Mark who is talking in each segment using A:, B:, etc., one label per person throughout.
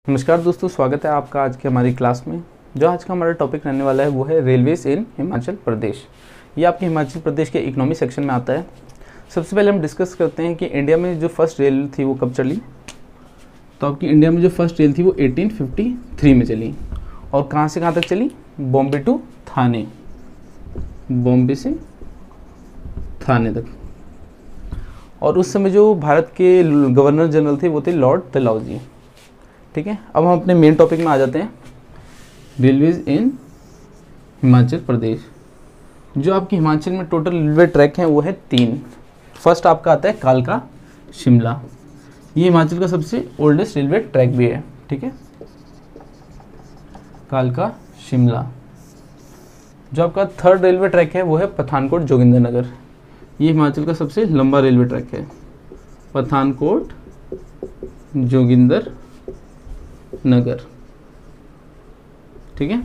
A: नमस्कार दोस्तों, स्वागत है आपका आज की हमारी क्लास में। जो आज का हमारा टॉपिक रहने वाला है वो है रेलवेज इन हिमाचल प्रदेश। ये आपके हिमाचल प्रदेश के इकोनॉमी सेक्शन में आता है। सबसे पहले हम डिस्कस करते हैं कि इंडिया में जो फर्स्ट रेल थी वो कब चली। तो आपकी इंडिया में जो फर्स्ट रेल थी वो 1853 में चली। और कहाँ से कहाँ तक चली? बॉम्बे टू थाने, बॉम्बे से थाने तक। और उस समय जो भारत के गवर्नर जनरल थे वो थे लॉर्ड डलहौजी। ठीक है, अब हम अपने मेन टॉपिक में आ जाते हैं, रेलवेज इन हिमाचल प्रदेश। जो आपकी हिमाचल में टोटल रेलवे ट्रैक हैं वो है 3। फर्स्ट आपका आता है कालका शिमला। ये हिमाचल का सबसे ओल्डेस्ट रेलवे ट्रैक भी है। ठीक है, कालका शिमला। जो आपका थर्ड रेलवे ट्रैक है वो है पठानकोट जोगिंद्रनगर। ये हिमाचल का सबसे लंबा रेलवे ट्रैक है, पठानकोट जोगिंदर नगर। ठीक है, ये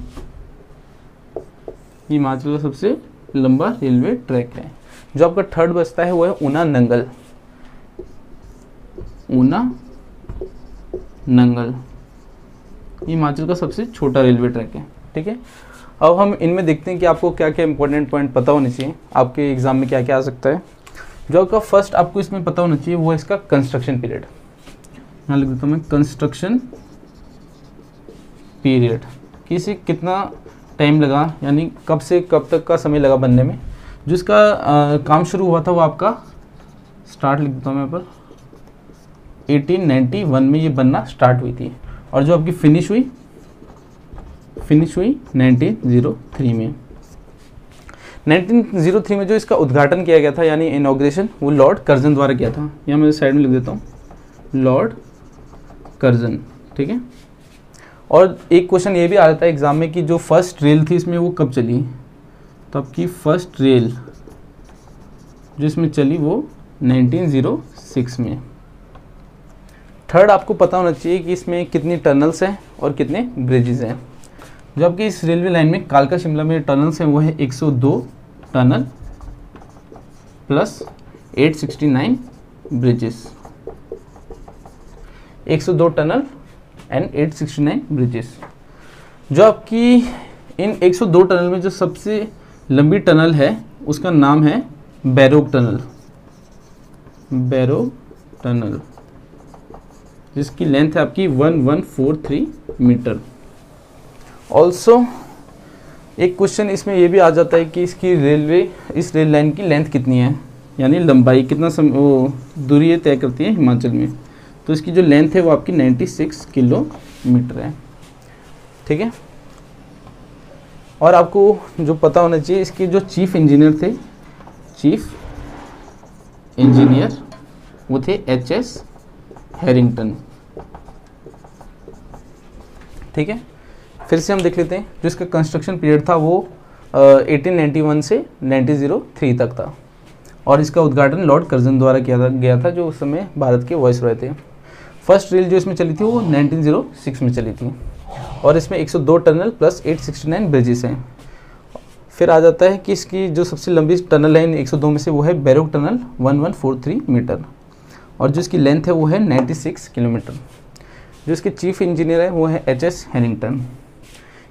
A: हिमाचल का सबसे लंबा रेलवे ट्रैक है। जो आपका थर्ड बचता है वो है ऊना नंगल। ऊना नंगल ये हिमाचल का सबसे छोटा रेलवे ट्रैक है। ठीक है, अब हम इनमें देखते हैं कि आपको क्या क्या इंपॉर्टेंट पॉइंट पता होने चाहिए, आपके एग्जाम में क्या क्या आ सकता है। जो आपका फर्स्ट आपको इसमें पता होना चाहिए वो है इसका कंस्ट्रक्शन पीरियड। यहाँ लिख देता हूँ मैं, कंस्ट्रक्शन पीरियड, कि इसे कितना टाइम लगा, यानी कब से कब तक का समय लगा बनने में। जो इसका काम शुरू हुआ था वो आपका स्टार्ट लिख देता हूँ मैं पर 1891 में ये बनना स्टार्ट हुई थी। और जो आपकी फिनिश हुई 1903 में। 1903 में जो इसका उद्घाटन किया गया था यानी इनॉग्रेशन, वो लॉर्ड कर्जन द्वारा किया था। यहाँ मैं साइड में लिख देता हूँ, लॉर्ड कर्जन। ठीक है, और एक क्वेश्चन ये भी आ जाता है एग्जाम में कि जो फर्स्ट रेल थी इसमें वो कब चली। तो आपकी फर्स्ट रेल जो इसमें चली वो 1906 में। थर्ड आपको पता होना चाहिए कि इसमें कितनी टनल्स हैं और कितने ब्रिजेस हैं। जो आपकी इस रेलवे लाइन में कालका शिमला में टनल्स हैं वो है 102 tunnel plus 869 bridges. 102 tunnel and 869 bridges. जो आपकी इन 102 टनल में जो सबसे लंबी टनल है उसका नाम है बैरोक टनल। बैरोक टनल जिसकी लेंथ है आपकी 1143 मीटर। ऑल्सो एक क्वेश्चन इसमें ये भी आ जाता है कि इसकी इस रेल लाइन की लेंथ कितनी है, यानी लंबाई कितना वो दूरी तय करती है हिमाचल में। तो इसकी जो लेंथ है वो आपकी 96 किलोमीटर है। ठीक है, और आपको जो पता होना चाहिए इसके जो चीफ इंजीनियर थे, चीफ इंजीनियर वो थे HS हैरिंगटन। ठीक है, फिर से हम देख लेते हैं। जो इसका कंस्ट्रक्शन पीरियड था वो 1891 से 1903 तक था। और इसका उद्घाटन लॉर्ड कर्जन द्वारा किया गया था, जो उस समय भारत के वाइसरॉय थे। फर्स्ट रेल जो इसमें चली थी वो 1906 में चली थी। और इसमें 102 टनल प्लस 869 ब्रिजेस हैं। फिर आ जाता है कि इसकी जो सबसे लंबी टनल है इन 102 में से वो है बैरोक टनल 1143 मीटर। और जो इसकी लेंथ है वो है 96 किलोमीटर। जो इसके चीफ इंजीनियर है वो है HS हैरिंगटन।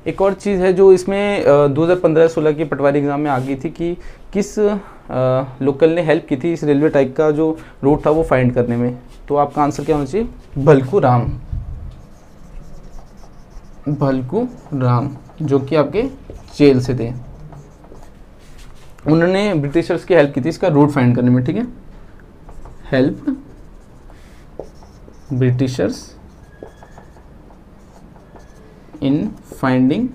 A: एक और चीज़ है जो इसमें 2015-16 की पटवारी एग्ज़ाम में आ गई थी कि किस लोकल ने हेल्प की थी इस रेलवे ट्रैक का जो रूट था वो फाइंड करने में। तो आपका आंसर क्या होना चाहिए? भलकू राम, जो कि आपके जेल से थे। उन्होंने ब्रिटिशर्स की हेल्प की थी इसका रूट फाइंड करने में। ठीक है, help Britishers in finding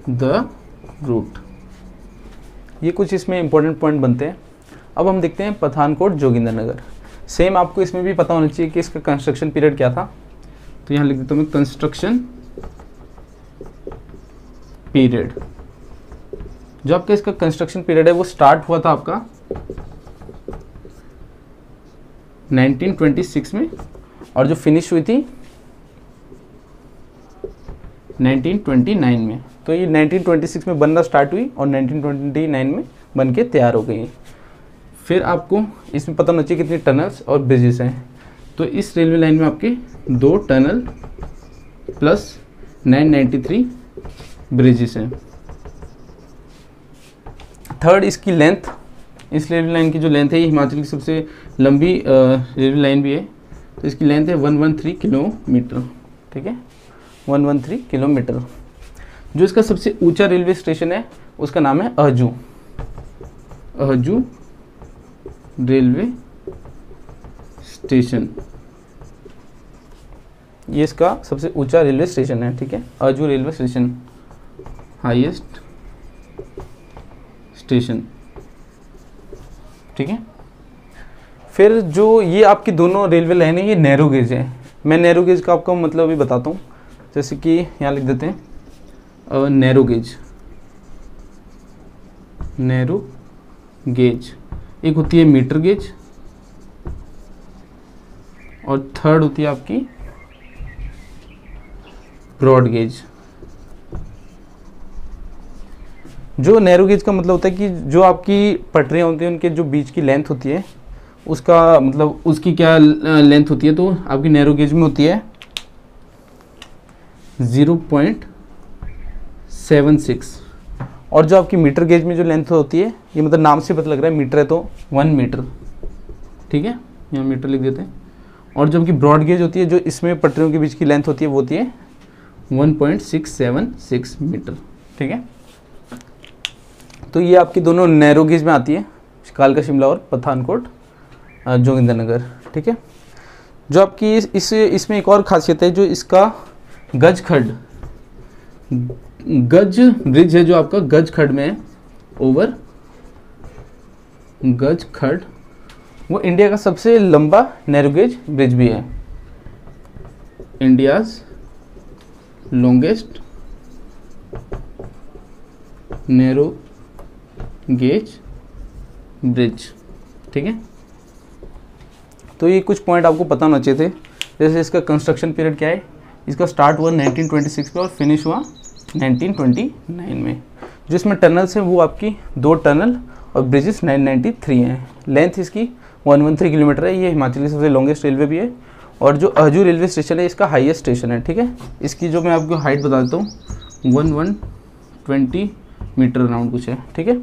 A: the route. ये कुछ इसमें इंपॉर्टेंट पॉइंट बनते हैं। अब हम देखते हैं पठानकोट जोगिंद्रनगर। सेम आपको इसमें भी पता होना चाहिए कि इसका कंस्ट्रक्शन पीरियड क्या था। तो यहाँ लिख देता हूँ मैं, कंस्ट्रक्शन पीरियड। जो आपका इसका कंस्ट्रक्शन पीरियड है वो स्टार्ट हुआ था आपका 1926 में और जो फिनिश हुई थी 1929 में। तो ये 1926 में बनना स्टार्ट हुई और 1929 में बन के तैयार हो गई। फिर आपको इसमें पता होना चाहिए कितनी टनल्स और ब्रिजेस हैं। तो इस रेलवे लाइन में आपके 2 टनल प्लस 993 ब्रिजेस हैं। थर्ड, इसकी लेंथ, इस रेलवे लाइन की जो लेंथ है ये हिमाचल की सबसे लंबी रेलवे लाइन भी है। तो इसकी लेंथ है 113 किलोमीटर, ठीक है, 113 किलोमीटर। जो इसका सबसे ऊंचा रेलवे स्टेशन है उसका नाम है अहजू, अहजू रेलवे स्टेशन। ये इसका सबसे ऊंचा रेलवे स्टेशन है, ठीक है, अहजू रेलवे स्टेशन, हाईएस्ट स्टेशन, ठीक है। फिर जो ये आपकी दोनों रेलवे लाइन है ये नैरो गेज है। मैं नैरो गेज का आपको मतलब भी बताता हूँ, जैसे कि यहाँ लिख देते हैं नैरो गेज, नैरो गेज। एक होती है मीटर गेज और थर्ड होती है आपकी ब्रॉड गेज। जो नैरो गेज का मतलब होता है कि जो आपकी पटरियाँ होती हैं उनके जो बीच की लेंथ होती है उसका मतलब उसकी क्या लेंथ होती है, तो आपकी नैरो गेज में होती है 0.76। और जो आपकी मीटर गेज में जो लेंथ होती है, ये मतलब नाम से पता लग रहा है मीटर है तो 1 मीटर, ठीक है, यहाँ मीटर लिख देते हैं। और जो आपकी ब्रॉड गेज होती है, जो इसमें पटरियों के बीच की लेंथ होती है, वो होती है 1.676 मीटर, ठीक है। तो ये आपकी दोनों नैरो गेज में आती है, कालका शिमला और पठानकोट जोगिंद्रनगर, ठीक है। जो आपकी इसमें एक और खासियत है, जो इसका गज खड्ड, गज ब्रिज है जो आपका गज खड्ड में है, ओवर गज खड्ड, वो इंडिया का सबसे लंबा नैरो गेज ब्रिज भी है, India's longest narrow gauge bridge, ठीक है। तो ये कुछ पॉइंट आपको पता होना चाहिए थे। जैसे इसका कंस्ट्रक्शन पीरियड क्या है, इसका स्टार्ट हुआ 1926 पे और फिनिश हुआ 1929 में। जो इसमें टनल्स हैं वो आपकी 2 टनल और ब्रिजेस 993 हैं। लेंथ इसकी 113 किलोमीटर है। ये हिमाचल की सबसे लॉन्गेस्ट रेलवे भी है। और जो अहजू रेलवे स्टेशन है इसका हाईएस्ट स्टेशन है, ठीक है। इसकी जो मैं आपको हाइट बता देता हूँ 1120 मीटर अराउंड कुछ है, ठीक है।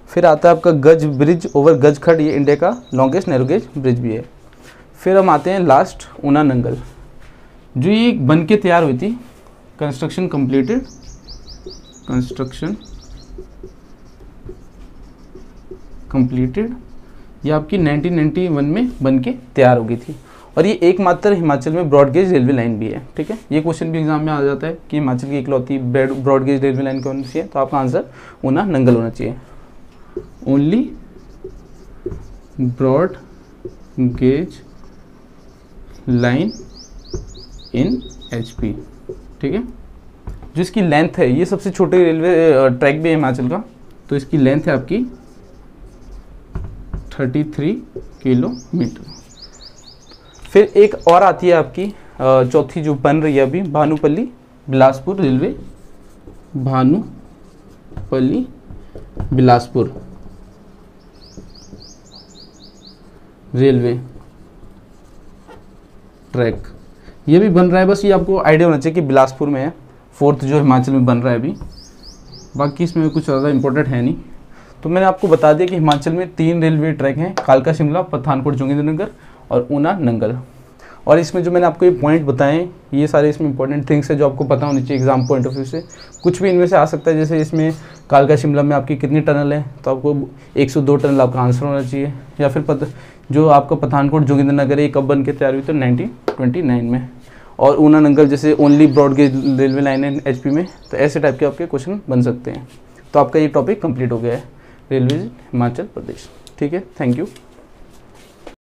A: फिर आता है आपका गज ब्रिज ओवर गज खड्ड, ये इंडिया का लॉन्गेस्ट नैरो गेज ब्रिज भी है। फिर हम आते हैं लास्ट ऊना नंगल, जो ये बन के तैयार हुई थी, कंस्ट्रक्शन कंप्लीटेड, कंस्ट्रक्शन कंप्लीटेड, ये आपकी 1991 में बन के तैयार हो गई थी। और ये एकमात्र हिमाचल में ब्रॉड गेज रेलवे लाइन भी है, ठीक है। ये क्वेश्चन भी एग्जाम में आ जाता है कि हिमाचल की इकलौती ब्रॉड गेज रेलवे लाइन कौन सी है, तो आपका आंसर ऊना नंगल होना चाहिए। Only broad gauge line in HP, ठीक है। जो इसकी लेंथ है, ये सबसे छोटे रेलवे ट्रैक भी है हिमाचल का, तो इसकी लेंथ है आपकी 33 किलोमीटर। फिर एक और आती है आपकी चौथी जो बन रही है अभी, Bhanupalli Bilaspur railway, Bhanupalli Bilaspur railway track, ये भी बन रहा है। बस ये आपको आइडिया होना चाहिए कि बिलासपुर में है, 4th जो हिमाचल में बन रहा है अभी। बाकी इसमें कुछ ज़्यादा इंपॉर्टेंट है नहीं। तो मैंने आपको बता दिया कि हिमाचल में 3 रेलवे ट्रैक हैं, कालका शिमला, पठानकोट जोगिंद्रनगर और ऊना नंगल। और इसमें जो मैंने आपको ये पॉइंट बताएं, ये सारे इसमें इंपॉर्टेंट थिंग्स है जो आपको पता होनी चाहिए एग्जाम पॉइंट ऑफ व्यू से। कुछ भी इनमें से आ सकता है, जैसे इसमें कालका शिमला में आपकी कितनी टनल है, तो आपको 102 टनल आपका आंसर होना चाहिए। या फिर जो आपका पठानकोट जोगिंद्रनगर है कब बन के तैयार हुई, तो 1929 में। और ऊना नंगल जैसे only broad gauge railway line है HP में, तो ऐसे टाइप के आपके क्वेश्चन बन सकते हैं। तो आपका ये टॉपिक कंप्लीट हो गया है, रेलवे हिमाचल प्रदेश, ठीक है। Thank you.